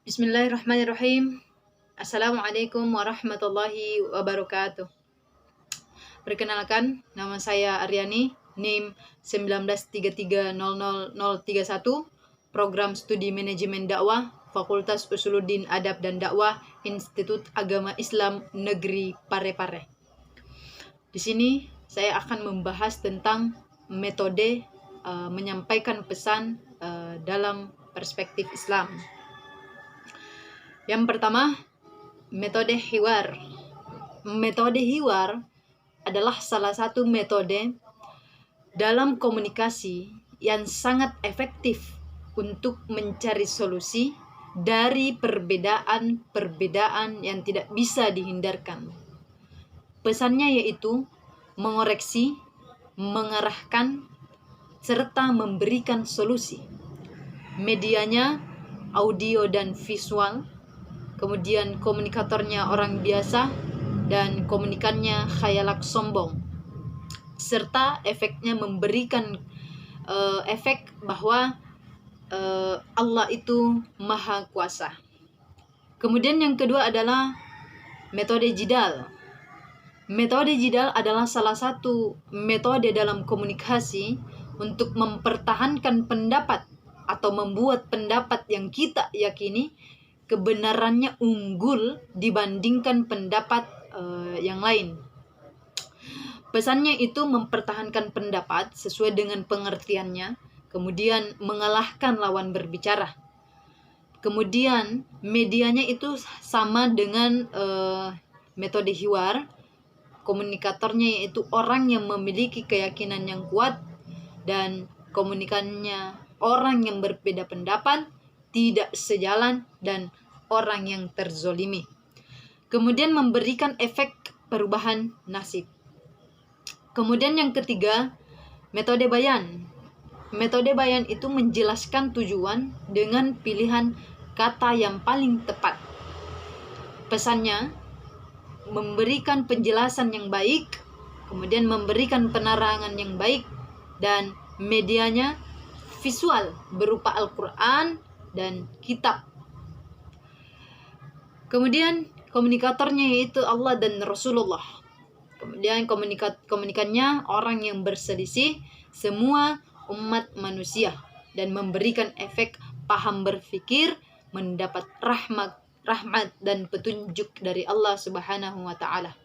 Bismillahirrahmanirrahim. Assalamualaikum warahmatullahi wabarakatuh. Perkenalkan, nama saya Aryani, NIM 193300031, Program Studi Manajemen Dakwah, Fakultas Usuluddin Adab dan Dakwah, Institut Agama Islam Negeri Parepare. Di sini saya akan membahas tentang metode menyampaikan pesan dalam perspektif Islam. Yang pertama, metode hiwar. Metode hiwar adalah salah satu metode dalam komunikasi yang sangat efektif untuk mencari solusi dari perbedaan-perbedaan yang tidak bisa dihindarkan. Pesannya yaitu mengoreksi, mengarahkan, serta memberikan solusi. Medianya audio dan visual, kemudian komunikatornya orang biasa, dan komunikannya khayalak sombong, serta efeknya memberikan efek bahwa Allah itu maha kuasa. Kemudian yang kedua adalah metode jidal. Metode jidal adalah salah satu metode dalam komunikasi untuk mempertahankan pendapat atau membuat pendapat yang kita yakini kebenarannya unggul dibandingkan pendapat yang lain. Pesannya itu mempertahankan pendapat sesuai dengan pengertiannya, kemudian mengalahkan lawan berbicara. Kemudian medianya itu sama dengan metode hiwar. Komunikatornya yaitu orang yang memiliki keyakinan yang kuat, dan komunikannya orang yang berbeda pendapat, tidak sejalan, dan orang yang terzolimi. Kemudian memberikan efek perubahan nasib. Kemudian yang ketiga, metode bayan. Metode bayan itu menjelaskan tujuan dengan pilihan kata yang paling tepat. Pesannya memberikan penjelasan yang baik, kemudian memberikan penerangan yang baik, dan medianya visual berupa Al-Quran dan kitab. Kemudian komunikatornya yaitu Allah dan Rasulullah. Kemudian komunikannya orang yang berselisih, semua umat manusia, dan memberikan efek paham berfikir, mendapat rahmat dan petunjuk dari Allah Subhanahu wa taala.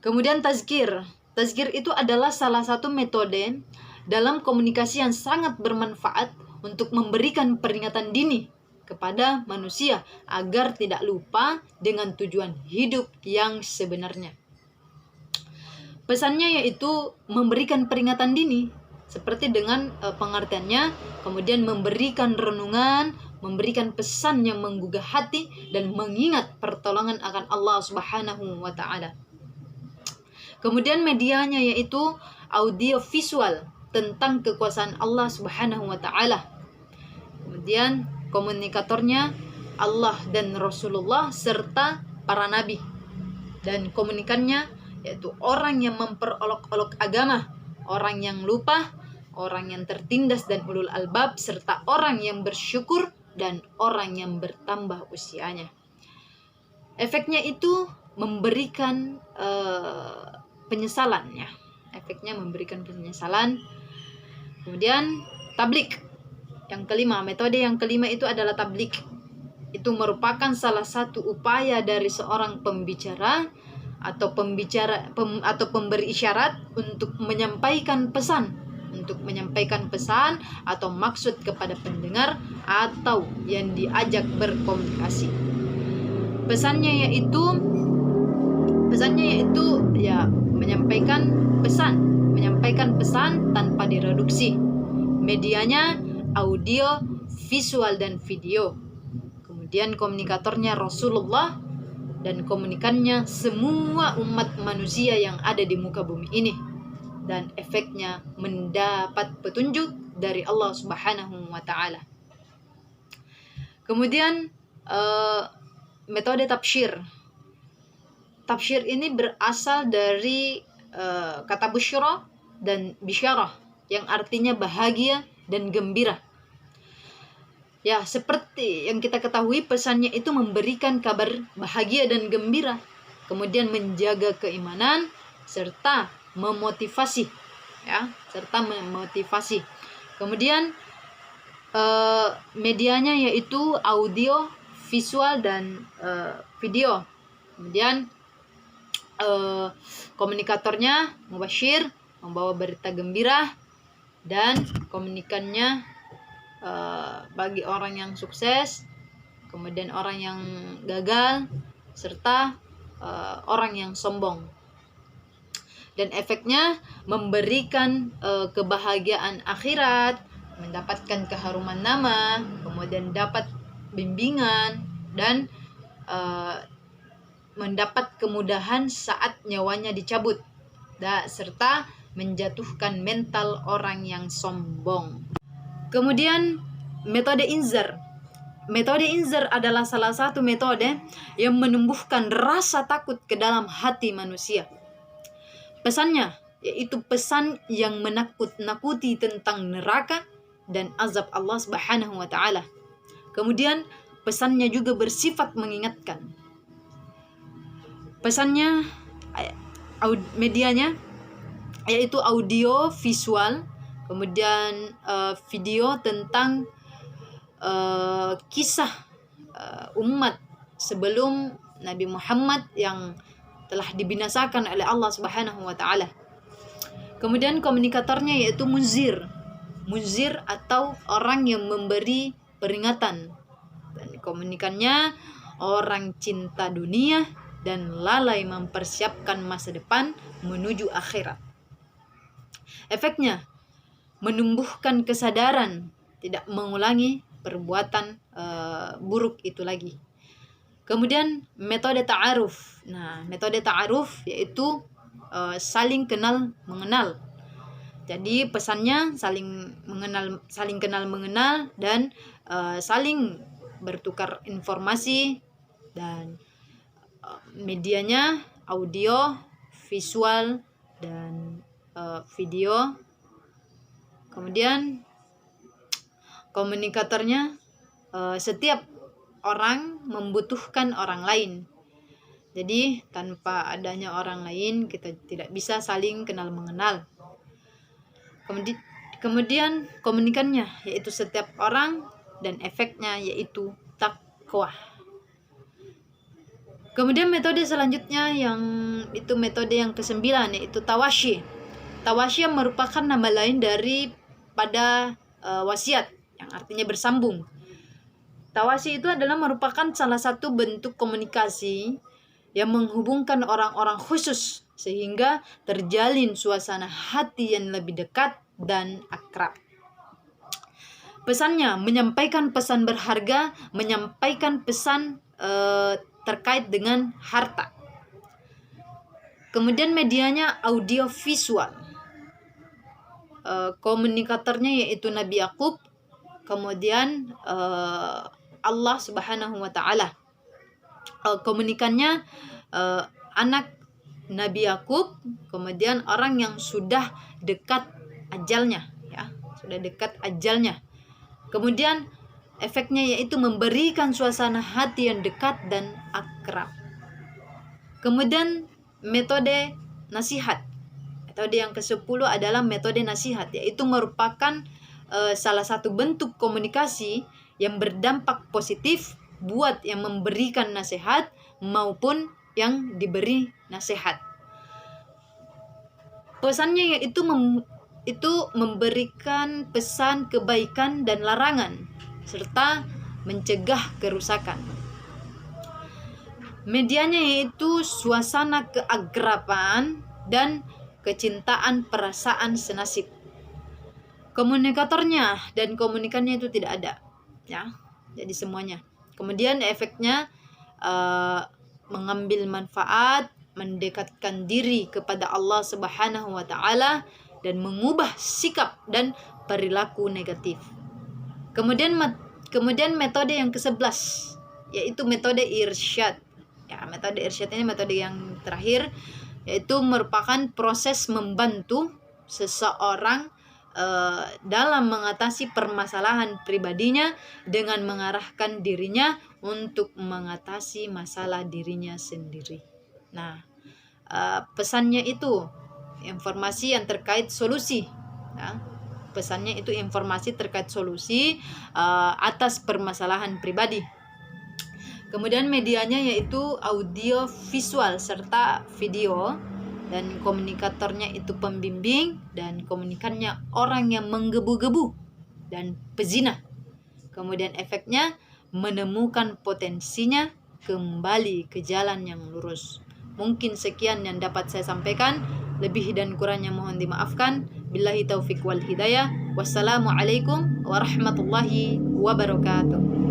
Kemudian tazkir. Tazkir itu adalah salah satu metode dalam komunikasi yang sangat bermanfaat untuk memberikan peringatan dini kepada manusia agar tidak lupa dengan tujuan hidup yang sebenarnya. Pesannya yaitu memberikan peringatan dini seperti dengan pengertiannya, kemudian memberikan renungan, memberikan pesan yang menggugah hati, dan mengingat pertolongan akan Allah Subhanahu wa taala. Kemudian medianya yaitu audio visual tentang kekuasaan Allah Subhanahu wa taala. Kemudian komunikatornya Allah dan Rasulullah serta para nabi. Dan komunikannya yaitu orang yang memperolok-olok agama, orang yang lupa, orang yang tertindas dan ulul albab, serta orang yang bersyukur dan orang yang bertambah usianya. Efeknya itu memberikan penyesalan ya. Efeknya memberikan penyesalan. Kemudian tablik. Yang kelima, metode yang kelima itu adalah tablik. Itu merupakan salah satu upaya dari seorang pembicara atau pemberi isyarat untuk menyampaikan pesan atau maksud kepada pendengar atau yang diajak berkomunikasi. Pesannya yaitu ya menyampaikan pesan tanpa direduksi. Medianya audio, visual, dan video. Kemudian komunikatornya Rasulullah, dan komunikannya semua umat manusia yang ada di muka bumi ini, dan efeknya mendapat petunjuk dari Allah Subhanahu wa taala. Kemudian metode tafsir. Tafsir ini berasal dari kata busyra dan bisyarah yang artinya bahagia dan gembira. Ya, seperti yang kita ketahui, pesannya itu memberikan kabar bahagia dan gembira, kemudian menjaga keimanan serta memotivasi, ya, serta memotivasi. Kemudian medianya yaitu audio, visual, dan video. Kemudian komunikatornya mubashir, membawa berita gembira, dan komunikannya bagi orang yang sukses, kemudian orang yang gagal, serta orang yang sombong. Dan efeknya memberikan kebahagiaan akhirat, mendapatkan keharuman nama, kemudian dapat bimbingan, dan mendapat kemudahan saat nyawanya dicabut, serta menjatuhkan mental orang yang sombong. Kemudian metode inzar. Metode inzar adalah salah satu metode yang menumbuhkan rasa takut ke dalam hati manusia. Pesannya yaitu pesan yang menakut-nakuti tentang neraka dan azab Allah Subhanahu wa taala. Kemudian pesannya juga bersifat mengingatkan. Pesannya, medianya yaitu audio, visual, kemudian video tentang kisah umat sebelum Nabi Muhammad yang telah dibinasakan oleh Allah Subhanahu wa taala. Kemudian komunikatornya yaitu munzir. Munzir atau orang yang memberi peringatan. Dan komunikannya orang cinta dunia dan lalai mempersiapkan masa depan menuju akhirat. Efeknya menumbuhkan kesadaran tidak mengulangi perbuatan buruk itu lagi. Kemudian metode ta'aruf. Nah, metode ta'aruf yaitu saling kenal mengenal. Jadi pesannya saling kenal mengenal dan saling bertukar informasi, dan medianya audio, visual, dan video. Kemudian komunikatornya setiap orang membutuhkan orang lain. Jadi tanpa adanya orang lain kita tidak bisa saling kenal mengenal. Kemudian komunikannya yaitu setiap orang, dan efeknya yaitu takwa. Kemudian metode selanjutnya itu metode yang ke-9 yaitu tawasyi. Tawasyi merupakan nama lain daripada wasiat yang artinya bersambung. Tawasyi itu adalah merupakan salah satu bentuk komunikasi yang menghubungkan orang-orang khusus sehingga terjalin suasana hati yang lebih dekat dan akrab. Pesannya menyampaikan pesan berharga, menyampaikan pesan terkait dengan harta. Kemudian medianya audio visual. Komunikatornya yaitu Nabi Yakub, kemudian Allah Subhanahu wa taala. Komunikannya anak Nabi Yakub, kemudian orang yang sudah dekat ajalnya, ya, sudah dekat ajalnya. Kemudian efeknya yaitu memberikan suasana hati yang dekat dan akrab. Kemudian metode nasihat. Metode yang ke-10 adalah metode nasihat, yaitu merupakan salah satu bentuk komunikasi yang berdampak positif buat yang memberikan nasihat maupun yang diberi nasihat. Pesannya yaitu memberikan pesan kebaikan dan larangan serta mencegah kerusakan. Medianya yaitu suasana keakraban dan kecintaan perasaan senasib. Komunikatornya dan komunikannya itu tidak ada, ya. Jadi semuanya. Kemudian efeknya mengambil manfaat, mendekatkan diri kepada Allah Subhanahu wa taala, dan mengubah sikap dan perilaku negatif. Kemudian metode yang ke-11 yaitu metode irsyad. Ya, metode irsyad ini metode yang terakhir, yaitu merupakan proses membantu seseorang dalam mengatasi permasalahan pribadinya dengan mengarahkan dirinya untuk mengatasi masalah dirinya sendiri. Nah, pesannya itu informasi yang terkait solusi. Nah, pesannya itu informasi terkait solusi atas permasalahan pribadi. Kemudian medianya yaitu audio, visual, serta video. Dan komunikatornya itu pembimbing, dan komunikannya orang yang menggebu-gebu dan pezina. Kemudian efeknya menemukan potensinya kembali ke jalan yang lurus. Mungkin sekian yang dapat saya sampaikan. Lebih dan kurangnya mohon dimaafkan. Billahi taufiq wal hidayah. Wassalamualaikum warahmatullahi wabarakatuh.